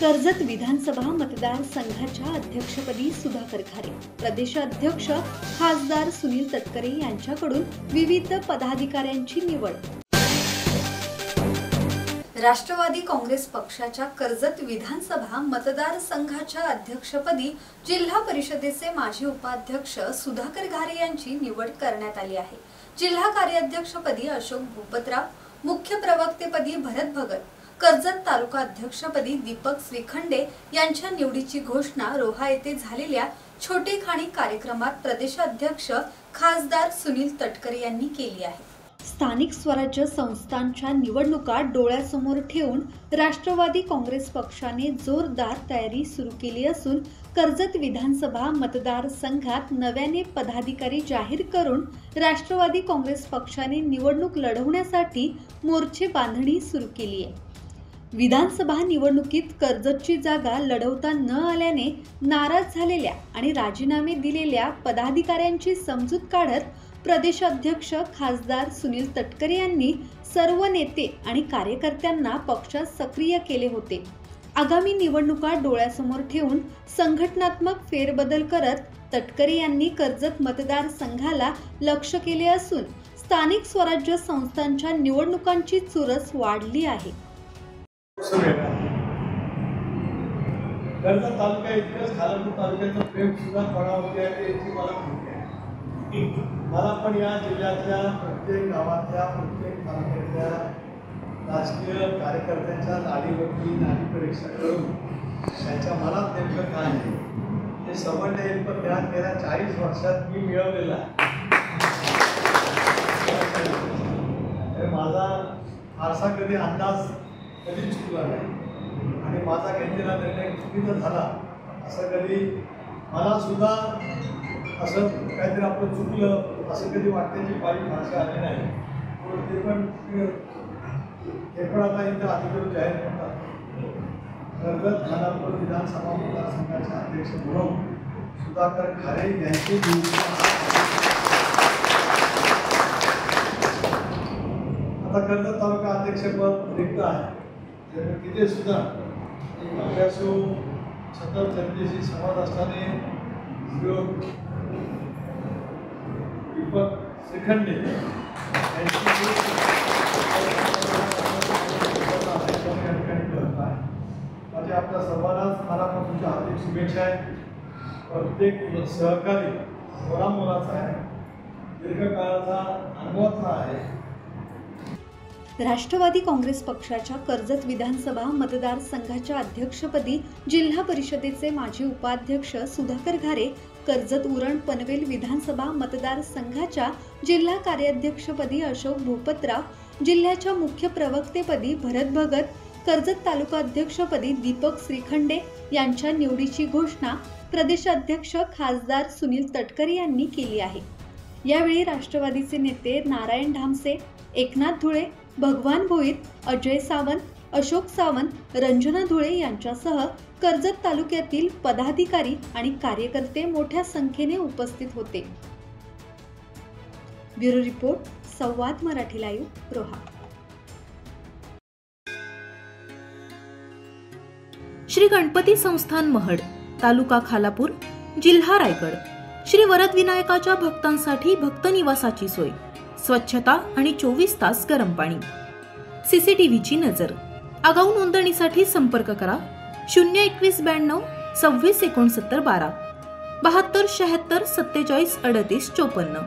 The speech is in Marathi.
कर्जत विधानसभा मतदारसंघाच्या अध्यक्षपदी सुधाकर घारे, प्रदेशाध्यक्ष खासदार सुनील तटकरे यांच्याकडून विविध पदाधिकाऱ्यांची निवड। राष्ट्रवादी काँग्रेस पक्षाच्या कर्जत विधानसभा मतदारसंघाच्या अध्यक्षपदी जिल्हा परिषदेचे माजी उपाध्यक्ष सुधाकर घारे यांची निवड करण्यात आली आहे। जिल्हा कार्याध्यक्षपदी अशोक भूपतराव, मुख्य प्रवक्तेपदी भरत भगत, कर्जत तालुका अध्यक्षपदी दीपक श्रीखंडे यांच्या निवडीची घोषणा रोहा येथे झालेल्या छोटे खाणी कार्यक्रमात प्रदेशाध्यक्ष खासदार सुनील तटकरे यांनी केली आहे। स्थानिक स्वराज्य संस्थांच्या निवडणुका डोळ्यासमोर ठेवून राष्ट्रवादी काँग्रेस पक्षाने जोरदार तयारी सुरू केली असून कर्जत विधानसभा मतदारसंघात नव्याने पदाधिकारी जाहीर करून राष्ट्रवादी काँग्रेस पक्षाने निवडणूक लढवण्यासाठी मोर्चे बांधणी सुरू केली आहे। विधानसभा निवडणुकीत कर्जतची जागा लढवता न आल्याने नाराज झालेल्या आणि राजीनामे दिलेल्या पदाधिकाऱ्यांची समजूत काढत प्रदेशाध्यक्ष खासदार सुनील तटकरे यांनी सर्व नेते आणि कार्यकर्त्यांना पक्षात सक्रिय केले होते। आगामी निवडणुका डोळ्यासमोर ठेवून संघटनात्मक फेरबदल करत तटकरे यांनी कर्जत मतदारसंघाला लक्ष केले असून स्थानिक स्वराज्य संस्थांच्या निवडणुकांची चुरस वाढली आहे। कर्जत तालुका इतकंच खालापूर तालुक्याचं प्रेम सुद्धा पडावते याची मला माहिती आहे। मला पण या जिल्ह्यातल्या प्रत्येक गावातल्या प्रत्येक तालुक्यातल्या राजकीय कार्यकर्त्यांच्या नाडीवरती नाडी परीक्षा करून त्यांच्या मनात नेमकं काय आहे ते समजता येईल। पण गेल्या 40 वर्षात मी मिळवलेला माझा फारसा कधी अंदाज कधी चुकला नाही आणि माझा घेतलेला निर्णय चुकीचा झाला असं कधी मला सुद्धा असं काहीतरी आपलं चुकलं असं कधी वाटण्याची पाळी फारशी आली नाही। ते पण आता इथं अधिकृत जाहीर करतात कर्जत खालापूर विधानसभा मतदारसंघाचे अध्यक्ष म्हणून सुधाकर घारे यांची आता कर्जत तालुका अध्यक्षपद रिक्त आहे। तिथे सुद्धा अभ्यासू सतत जनतेशी संवाद असताना दीपक श्रीखंडे यांची माझे आपल्या सर्वांनाच मला पण तुमच्या हार्दिक शुभेच्छा आहे। प्रत्येक सहकारी मुलाचा आहे, दीर्घकाळाचा अनुभवाचा आहे। राष्ट्रवादी काँग्रेस पक्षाच्या कर्जत विधानसभा मतदारसंघाच्या अध्यक्षपदी जिल्हा परिषदेचे माजी उपाध्यक्ष सुधाकर घारे, कर्जत उरण पनवेल विधानसभा मतदारसंघाच्या जिल्हा कार्याध्यक्षपदी अशोक भूपतराव, जिल्ह्याच्या मुख्य प्रवक्तेपदी भरत भगत, कर्जत तालुका अध्यक्षपदी दीपक श्रीखंडे यांच्या निवडीची घोषणा प्रदेशाध्यक्ष खासदार सुनील तटकरे यांनी केली आहे। यावेळी राष्ट्रवादीचे नेते नारायण ढामसे, एकनाथ धुळे, भगवान भोईर, अजय सावंत, अशोक सावंत, रंजना धुळे यांच्यासह कर्जत तालुक्यातील पदाधिकारी आणि कार्यकर्ते मोठ्या संख्येने उपस्थित होते। ब्युरो रिपोर्ट, संवाद मराठी लाईव्ह, रोहा। श्री गणपती संस्थान महड, तालुका खालापूर, जिल्हा रायगड। श्री वरद विनायकाच्या भक्तांसाठी भक्त निवासाची सोय, स्वच्छता आणि 24 तास गरम पाणी, सीसीटीव्हीची नजर। आगाऊ नोंदणीसाठी संपर्क करा 02192 26 69 12 72 76 47 38 54।